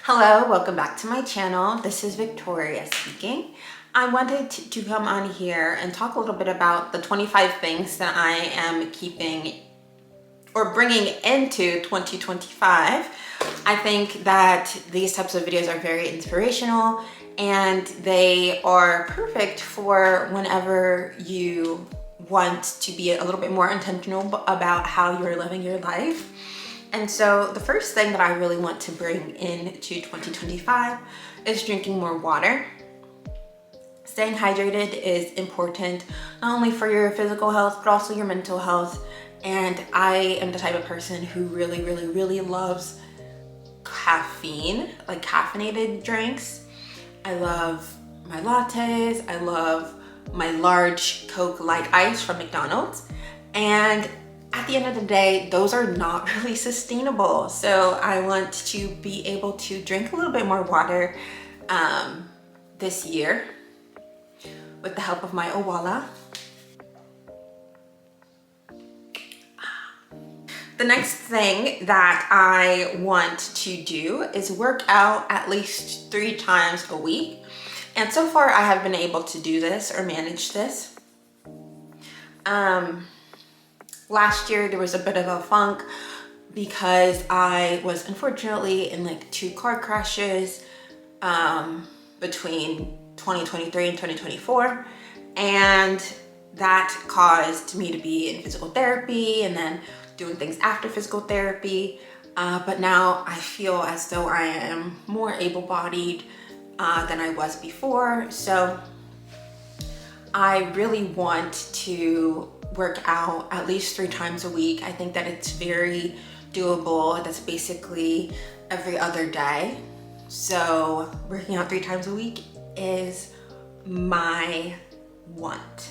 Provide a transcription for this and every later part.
Hello, welcome back to my channel. This is Victoria speaking. I wanted to come on here and talk a little bit about the 25 things that I am keeping or bringing into 2025. I think that these types of videos are very inspirational and they are perfect for whenever you want to be a little bit more intentional about how you're living your life. And so the first thing that I really want to bring into 2025 is drinking more water. Staying hydrated is important, not only for your physical health, but also your mental health. And I am the type of person who really loves caffeine, like caffeinated drinks. I love my lattes. I love my large Coke Light Ice from McDonald's. And at the end of the day, those are not really sustainable. So I want to be able to drink a little bit more water this year with the help of my Owala. The next thing that I want to do is work out at least 3 times a week. And so far I have been able to do this or manage this. Last year there was a bit of a funk because I was unfortunately in like 2 car crashes between 2023 and 2024, and that caused me to be in physical therapy and then doing things after physical therapy. But now I feel as though I am more able-bodied than I was before. So I really want to work out at least 3 times a week. I think that it's very doable. That's basically every other day. So working out 3 times a week is my want.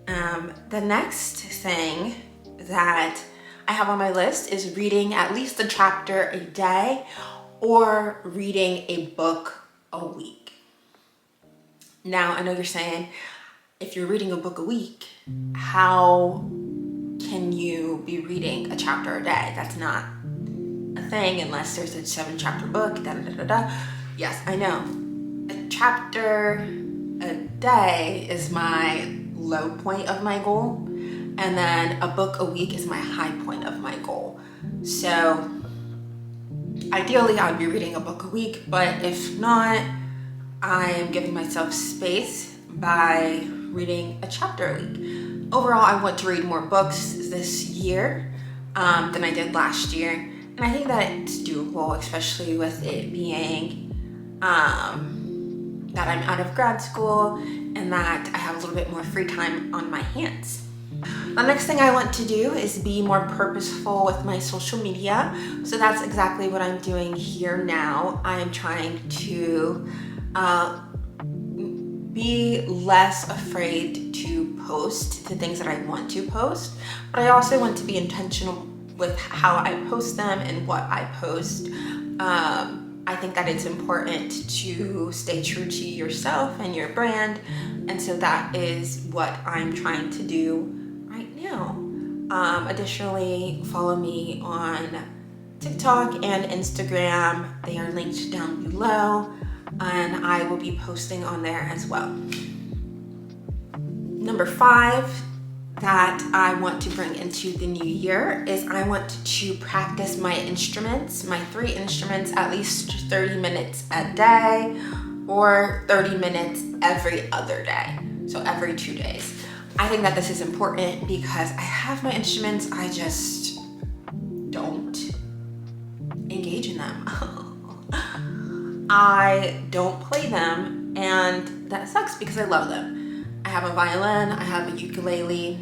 The next thing that I have on my list is reading at least a chapter a day or reading a book a week. Now, I know you're saying, if you're reading a book a week, how can you be reading a chapter a day? That's not a thing unless there's a 7-chapter book, Yes, I know. A chapter a day is my low point of my goal, and then a book a week is my high point of my goal. So ideally I'd be reading a book a week, but if not, I am giving myself space by reading a chapter a week. Overall, I want to read more books this year than I did last year. And I think that it's doable, especially with it being that I'm out of grad school and that I have a little bit more free time on my hands. The next thing I want to do is be more purposeful with my social media. So that's exactly what I'm doing here now. I'm trying to be less afraid to post the things that I want to post, but I also want to be intentional with how I post them and what I post. I think that it's important to stay true to yourself and your brand, and so that is what I'm trying to do right now. Additionally, follow me on TikTok and Instagram. They are linked down below, and I will be posting on there as well. Number 5 that I want to bring into the new year is I want to practice my instruments, my 3 instruments, at least 30 minutes a day or 30 minutes every other day. So every 2 days. I think that this is important because I have my instruments, I just don't engage in them. I don't play them, and that sucks because I love them. I have a violin, I have a ukulele,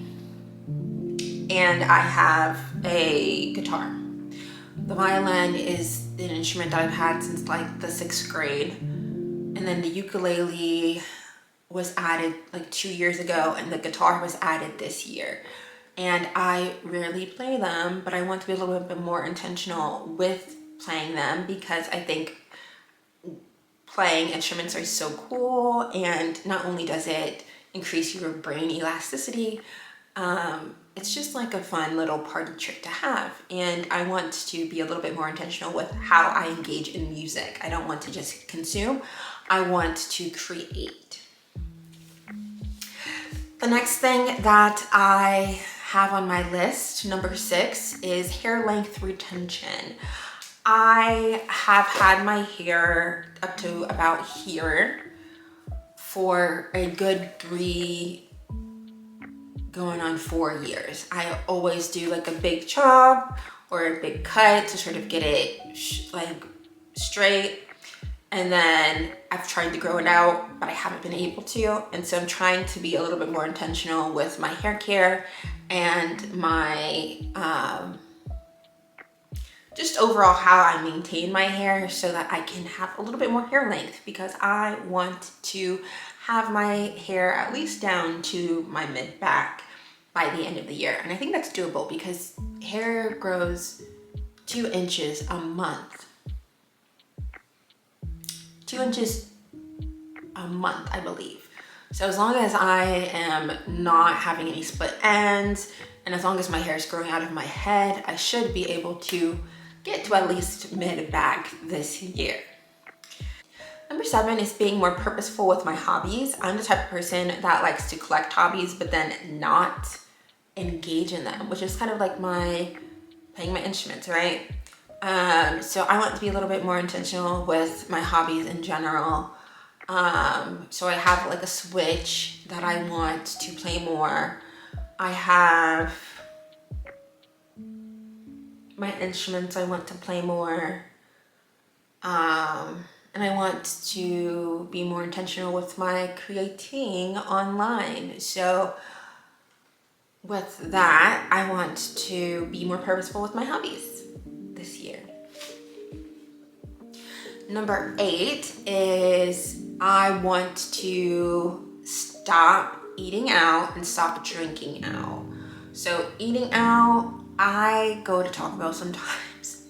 and I have a guitar. The violin is an instrument that I've had since like the 6th grade, and then the ukulele was added like 2 years ago, and the guitar was added this year. And I rarely play them, but I want to be a little bit more intentional with playing them because I think playing instruments are so cool, and not only does it increase your brain elasticity, It's just like a fun little party trick to have. And I want to be a little bit more intentional with how I engage in music. I don't want to just consume, I want to create. The next thing that I have on my list, number 6, is hair length retention. I have had my hair up to about here for a good 3 going on 4 years. I always do like a big chop or a big cut to sort of get it like straight. And then I've tried to grow it out, but I haven't been able to. And so I'm trying to be a little bit more intentional with my hair care and my, just overall how I maintain my hair so that I can have a little bit more hair length, because I want to have my hair at least down to my mid back by the end of the year. And I think that's doable because hair grows 2 inches a month. 2 inches a month, I believe. So as long as I am not having any split ends, and as long as my hair is growing out of my head, I should be able to get to at least mid-back this year. Number 7 is being more purposeful with my hobbies. I'm the type of person that likes to collect hobbies, but then not engage in them, which is kind of like playing my instruments, right? So I want to be a little bit more intentional with my hobbies in general. So I have like a Switch that I want to play more. I have my instruments I want to play more. And I want to be more intentional with my creating online. So with that, I want to be more purposeful with my hobbies this year. Number 8 is I want to stop eating out and stop drinking out. So eating out, I go to Taco Bell sometimes.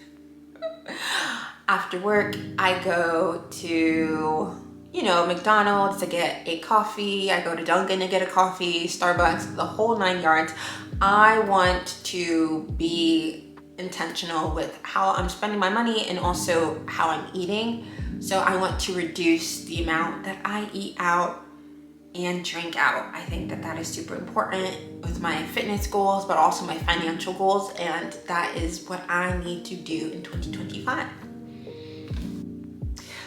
After work, I go to, McDonald's to get a coffee. I go to Dunkin' to get a coffee, Starbucks, the whole 9 yards. I want to be intentional with how I'm spending my money and also how I'm eating. So I want to reduce the amount that I eat out and drink out. I think that that is super important with my fitness goals, but also my financial goals. And that is what I need to do in 2025.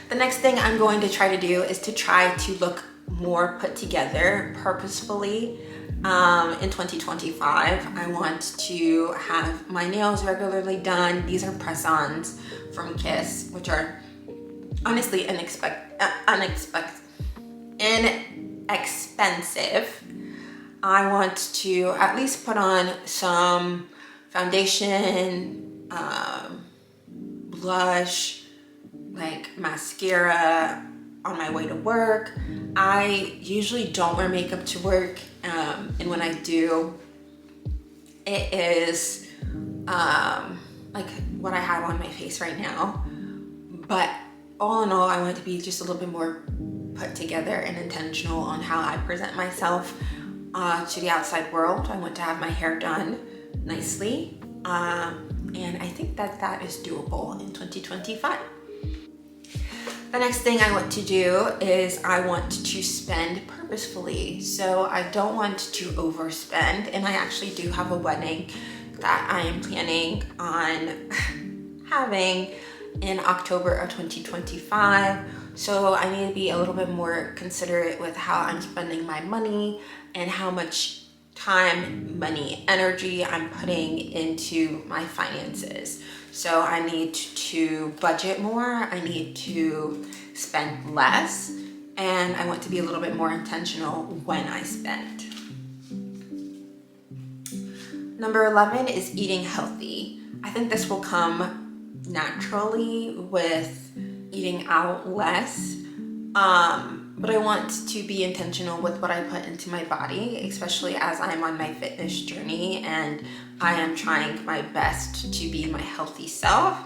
The next thing I'm going to try to do is to try to look more put together purposefully. In 2025, I want to have my nails regularly done. These are press-ons from Kiss, which are honestly inexpensive. I want to at least put on some foundation, blush, like mascara on my way to work. I usually don't wear makeup to work, and when I do, it is like what I have on my face right now. But all in all, I want to be just a little bit more put together and intentional on how I present myself to the outside world. I want to have my hair done nicely, and I think that that is doable in 2025. The next thing I want to do is I want to spend purposefully. So I don't want to overspend, and I actually do have a wedding that I am planning on having in October of 2025. So I need to be a little bit more considerate with how I'm spending my money and how much time, money, energy I'm putting into my finances. So I need to budget more, I need to spend less, and I want to be a little bit more intentional when I spend. Number 11 is eating healthy. I think this will come naturally with eating out less, but I want to be intentional with what I put into my body, especially as I'm on my fitness journey and I am trying my best to be my healthy self.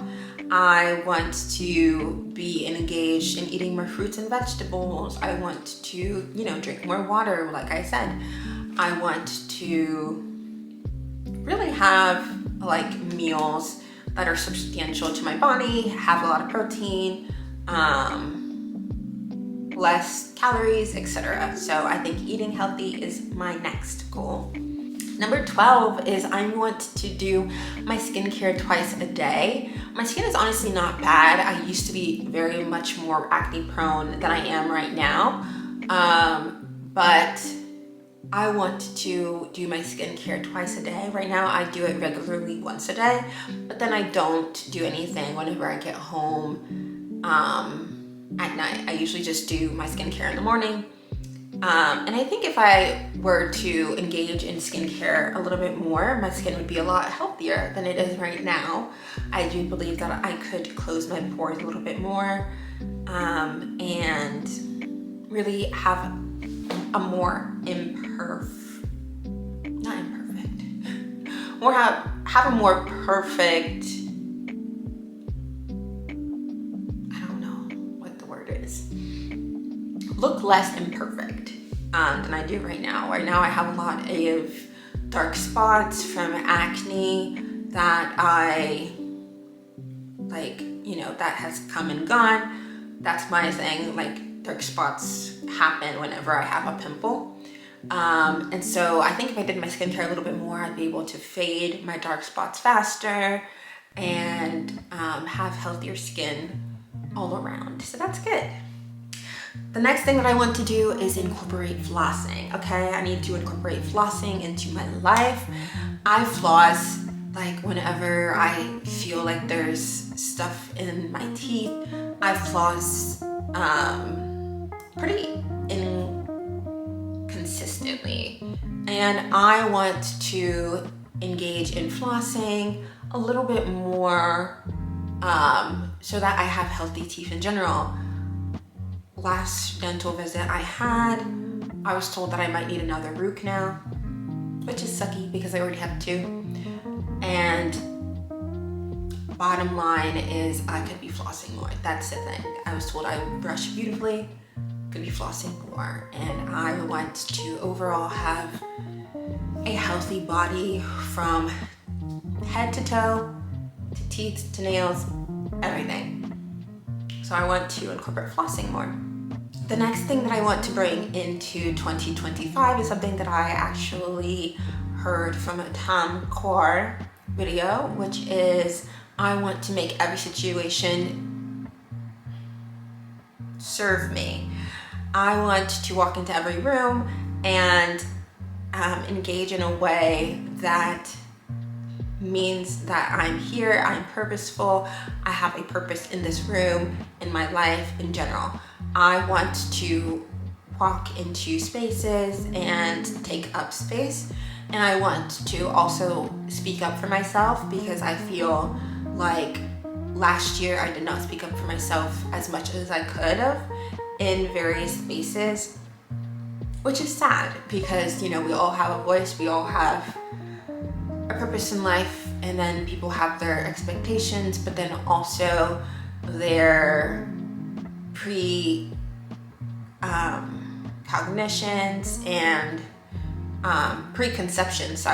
I want to be engaged in eating more fruits and vegetables. I want to, drink more water, like I said. I want to really have like meals that are substantial to my body, have a lot of protein, less calories, etc. So I think eating healthy is my next goal. Number 12 is I want to do my skincare twice a day. My skin is honestly not bad. I used to be very much more acne prone than I am right now. But I want to do my skincare twice a day. Right now I do it regularly once a day, but then I don't do anything whenever I get home at night. I usually just do my skincare in the morning. And I think if I were to engage in skincare a little bit more, my skin would be a lot healthier than it is right now. I do believe that I could close my pores a little bit more, and really have a more have a more perfect, I don't know what the word is, look less imperfect than I do right now. Right now I have a lot of dark spots from acne that I like, you know, that has come and gone. That's my thing, like dark spots happen whenever I have a pimple. And so I think if I did my skincare a little bit more, I'd be able to fade my dark spots faster and have healthier skin all around. So that's good. The next thing that I want to do is incorporate flossing. Okay, I need to incorporate flossing into my life. I floss like whenever I feel like there's stuff in my teeth. I floss pretty inconsistently, and I want to engage in flossing a little bit more so that I have healthy teeth in general. Last dental visit I had, I was told that I might need another root canal, which is sucky because I already have 2. And bottom line is I could be flossing more. That's the thing. I was told I brush beautifully, could be flossing more, and I want to overall have a healthy body from head to toe, to teeth, to nails, everything. So I want to incorporate flossing more. The next thing that I want to bring into 2025 is something that I actually heard from a Tom Core video, which is I want to make every situation serve me. I want to walk into every room and engage in a way that means that I'm here, I'm purposeful, I have a purpose in this room, in my life in general. I want to walk into spaces and take up space, and I want to also speak up for myself because I feel like last year I did not speak up for myself as much as I could have in various spaces, which is sad because, you know, we all have a voice, we all have a purpose in life, and then people have their expectations, but then also their cognitions and preconceptions,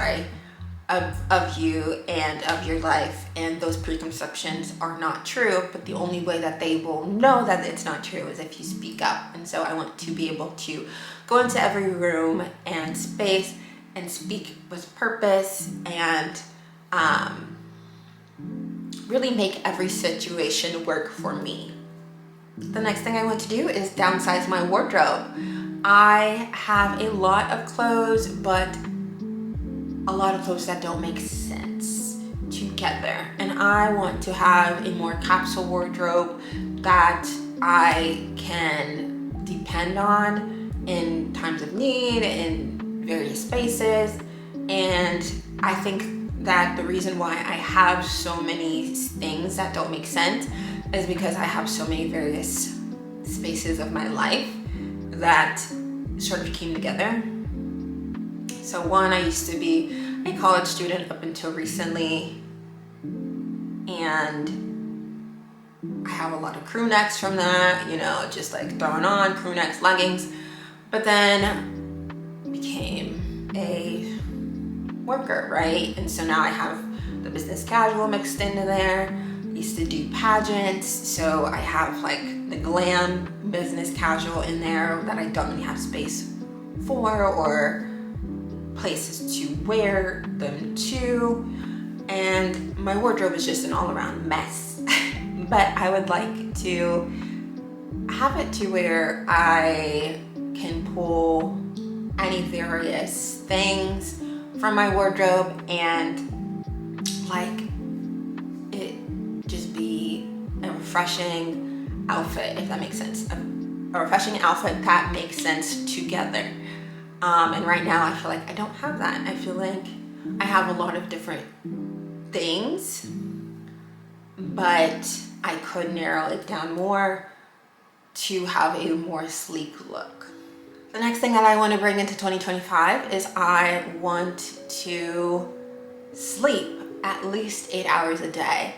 of you and of your life, and those preconceptions are not true, but the only way that they will know that it's not true is if you speak up. And so I want to be able to go into every room and space and speak with purpose and really make every situation work for me. The next thing I want to do is downsize my wardrobe. I have a lot of clothes, but a lot of clothes that don't make sense together. And I want to have a more capsule wardrobe that I can depend on in times of need, in various spaces. And I think that the reason why I have so many things that don't make sense is because I have so many various spaces of my life that sort of came together. So one, I used to be a college student up until recently, and I have a lot of crew necks from that, you know, just like throwing on crew necks, leggings, but then became a worker, right? And so now I have the business casual mixed into there. I used to do pageants, so I have like the glam business casual in there that I don't really have space for or places to wear them to. And my wardrobe is just an all-around mess. But I would like to have it to where I can pull any various things from my wardrobe and like it just be a refreshing outfit, if that makes sense. A refreshing outfit that makes sense together. And right now I feel like I don't have that. I feel like I have a lot of different things, but I could narrow it down more to have a more sleek look. The next thing that I want to bring into 2025 is I want to sleep at least 8 hours a day.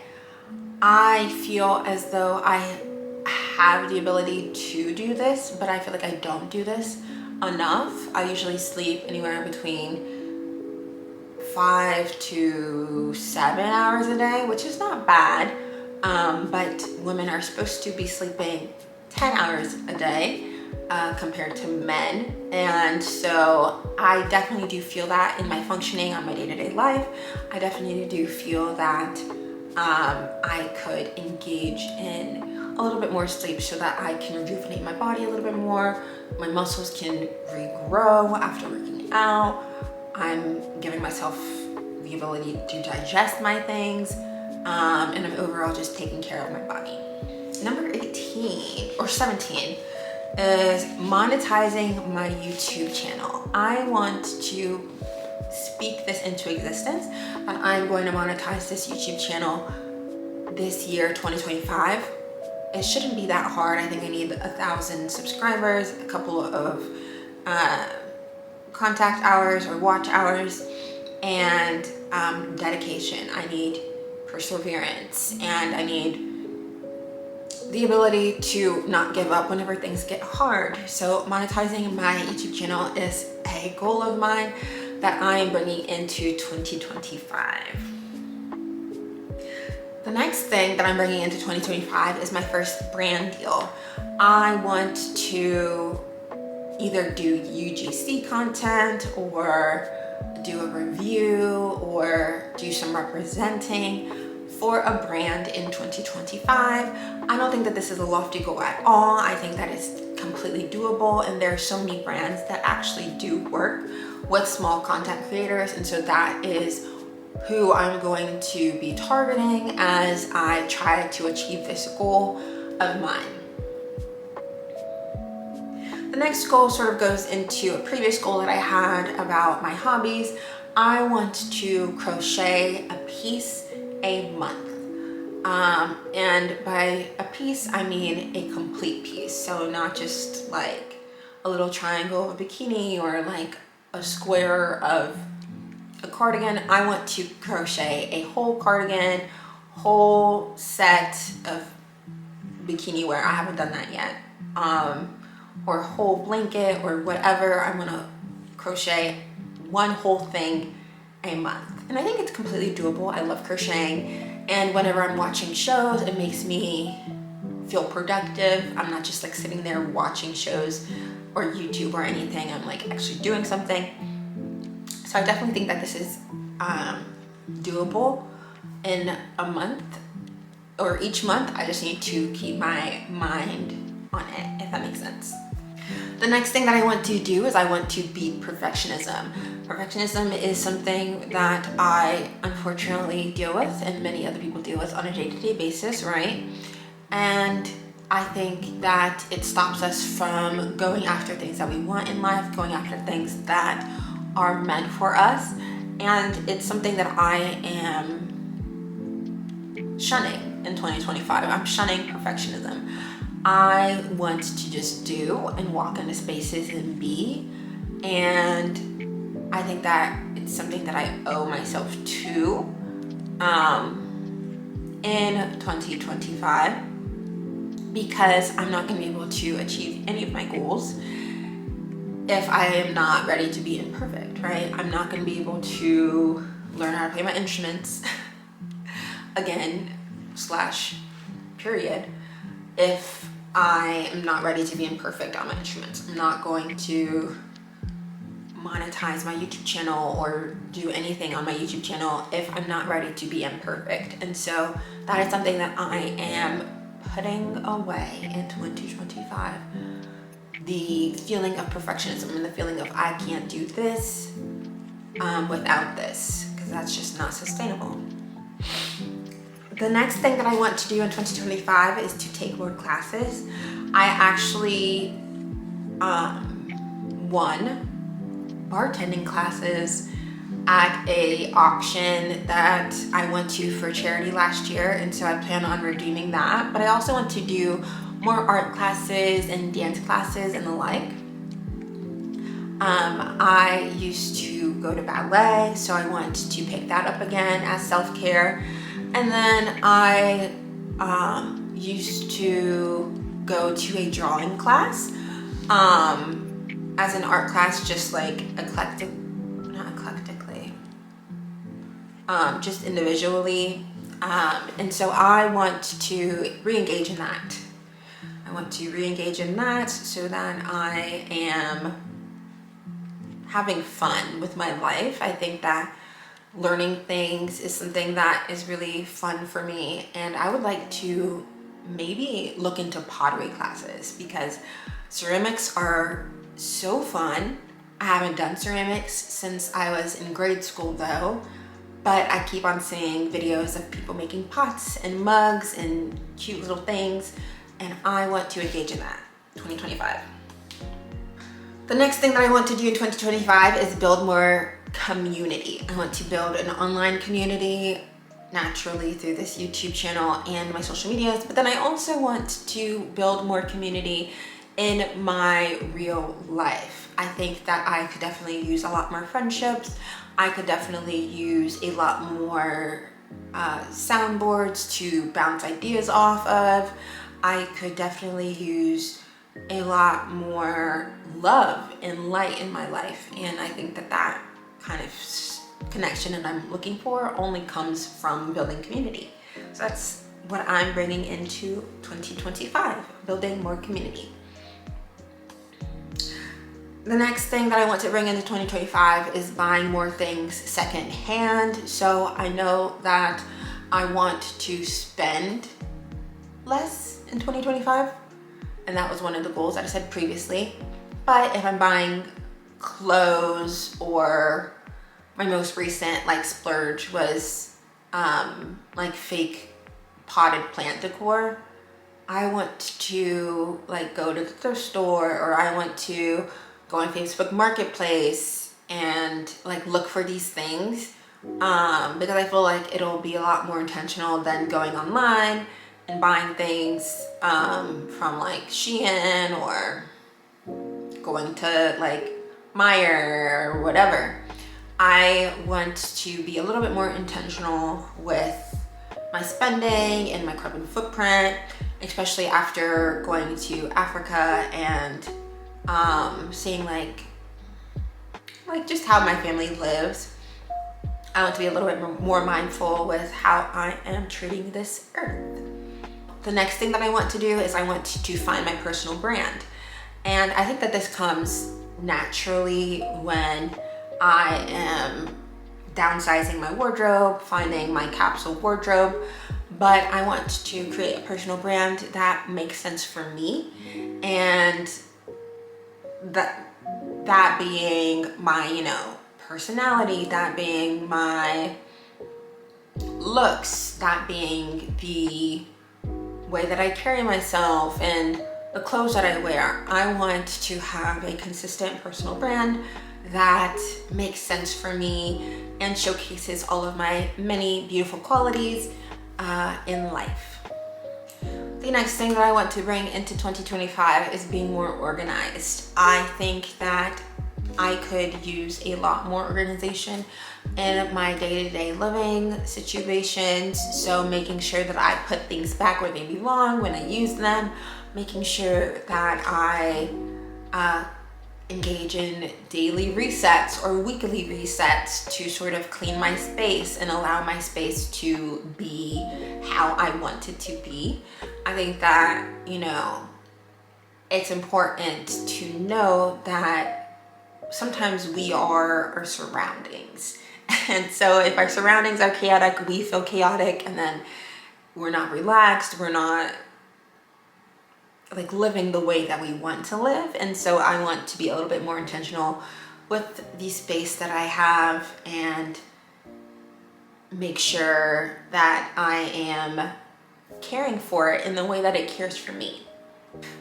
I feel as though I have the ability to do this, but I feel like I don't do this enough. I usually sleep anywhere between 5 to 7 hours a day, which is not bad. But women are supposed to be sleeping 10 hours a day compared to men. And so I definitely do feel that in my functioning on my day-to-day life. I definitely do feel that I could engage in a little bit more sleep so that I can rejuvenate my body a little bit more. My muscles can regrow after working out. I'm giving myself the ability to digest my things, and I'm overall just taking care of my body. Number 18 or 17 is monetizing my YouTube channel. I want to speak this into existence, and I'm going to monetize this YouTube channel this year, 2025. It shouldn't be that hard. I think I need 1,000 subscribers, a couple of contact hours or watch hours, and dedication. I need perseverance, and I need the ability to not give up whenever things get hard. So monetizing my YouTube channel is a goal of mine that I am bringing into 2025. The next thing that I'm bringing into 2025 is my first brand deal. I want to either do UGC content or do a review or do some representing for a brand in 2025. I don't think that this is a lofty goal at all. I think that it's completely doable, and there are so many brands that actually do work with small content creators, and so that is who I'm going to be targeting as I try to achieve this goal of mine. The next goal sort of goes into a previous goal that I had about my hobbies. I want to crochet a piece a month. And by a piece, I mean a complete piece. So not just like a little triangle of a bikini or like a square of a cardigan. I want to crochet a whole cardigan, whole set of bikini wear. I haven't done that yet. Or a whole blanket or whatever. I'm gonna crochet one whole thing a month. And I think it's completely doable. I love crocheting, and whenever I'm watching shows, it makes me feel productive. I'm not just like sitting there watching shows or YouTube or anything. I'm like actually doing something. So I definitely think that this is doable in a month or each month. I just need to keep my mind on it, if that makes sense. The next thing that I want to do is I want to beat perfectionism. Perfectionism is something that I unfortunately deal with, and many other people deal with on a day-to-day basis, right? And I think that it stops us from going after things that we want in life, going after things that are meant for us. And it's something that I am shunning in 2025. I'm shunning perfectionism. I want to just do and walk into spaces and be, and I think that it's something that I owe myself to in 2025, because I'm not going to be able to achieve any of my goals if I am not ready to be imperfect, right? I'm not going to be able to learn how to play my instruments again, period, if I am not ready to be imperfect on my instruments. I'm not going to monetize my YouTube channel or do anything on my YouTube channel if I'm not ready to be imperfect. And so that is something that I am putting away in 2025. The feeling of perfectionism and the feeling of I can't do this without this, because that's just not sustainable. The next thing that I want to do in 2025 is to take more classes. I actually won bartending classes at a auction that I went to for charity last year, and so I plan on redeeming that. But I also want to do more art classes and dance classes and the like. I used to go to ballet, so I want to pick that up again as self-care. And then I used to go to a drawing class as an art class, just like just individually. And so I want to re-engage in that. I want to re-engage in that so that I am having fun with my life. I think that learning things is something that is really fun for me, and I would like to maybe look into pottery classes because ceramics are so fun. I haven't done ceramics since I was in grade school though, but I keep on seeing videos of people making pots and mugs and cute little things, and I want to engage in that 2025. The next thing that I want to do in 2025 is build more community. I want to build an online community naturally through this YouTube channel and my social medias, but then I also want to build more community in my real life. I think that I could definitely use a lot more friendships. I could definitely use a lot more soundboards to bounce ideas off of. I could definitely use a lot more love and light in my life, and I think that that kind of connection that I'm looking for only comes from building community. So that's what I'm bringing into 2025, building more community. The next thing that I want to bring into 2025 is buying more things secondhand. So I know that I want to spend less in 2025, and that was one of the goals that I said previously. But if I'm buying clothes, or my most recent like splurge was like fake potted plant decor, I want to like go to the thrift store, or I want to go on Facebook Marketplace and like look for these things because I feel like it'll be a lot more intentional than going online and buying things from like Shein or going to like Meyer or whatever. I want to be a little bit more intentional with my spending and my carbon footprint, especially after going to Africa and seeing like just how my family lives. I want to be a little bit more mindful with how I am treating this earth. The next thing that I want to do is I want to find my personal brand. And I think that this comes naturally when I am downsizing my wardrobe, finding my capsule wardrobe, but I want to create a personal brand that makes sense for me, and that being my, personality, that being my looks, that being the way that I carry myself and the clothes that I wear. I want to have a consistent personal brand that makes sense for me and showcases all of my many beautiful qualities in life. The next thing that I want to bring into 2025 is being more organized. I think that I could use a lot more organization in my day-to-day living situations. So making sure that I put things back where they belong when I use them, making sure that I engage in daily resets or weekly resets to sort of clean my space and allow my space to be how I want it to be. I think that, you know, it's important to know that sometimes we are our surroundings. And so if our surroundings are chaotic, we feel chaotic, and then we're not relaxed, we're not like living the way that we want to live. And so I want to be a little bit more intentional with the space that I have and make sure that I am caring for it in the way that it cares for me.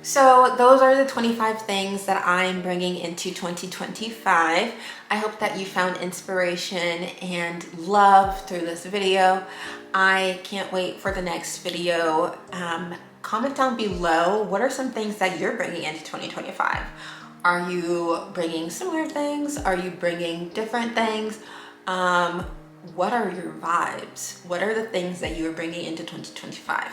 So those are the 25 things that I'm bringing into 2025. I hope that you found inspiration and love through this video. I can't wait for the next video. Comment down below, what are some things that you're bringing into 2025? Are you bringing similar things? Are you bringing different things? What are your vibes? What are the things that you are bringing into 2025?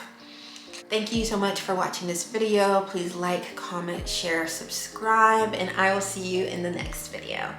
Thank you so much for watching this video. Please like, comment, share, subscribe, and I will see you in the next video.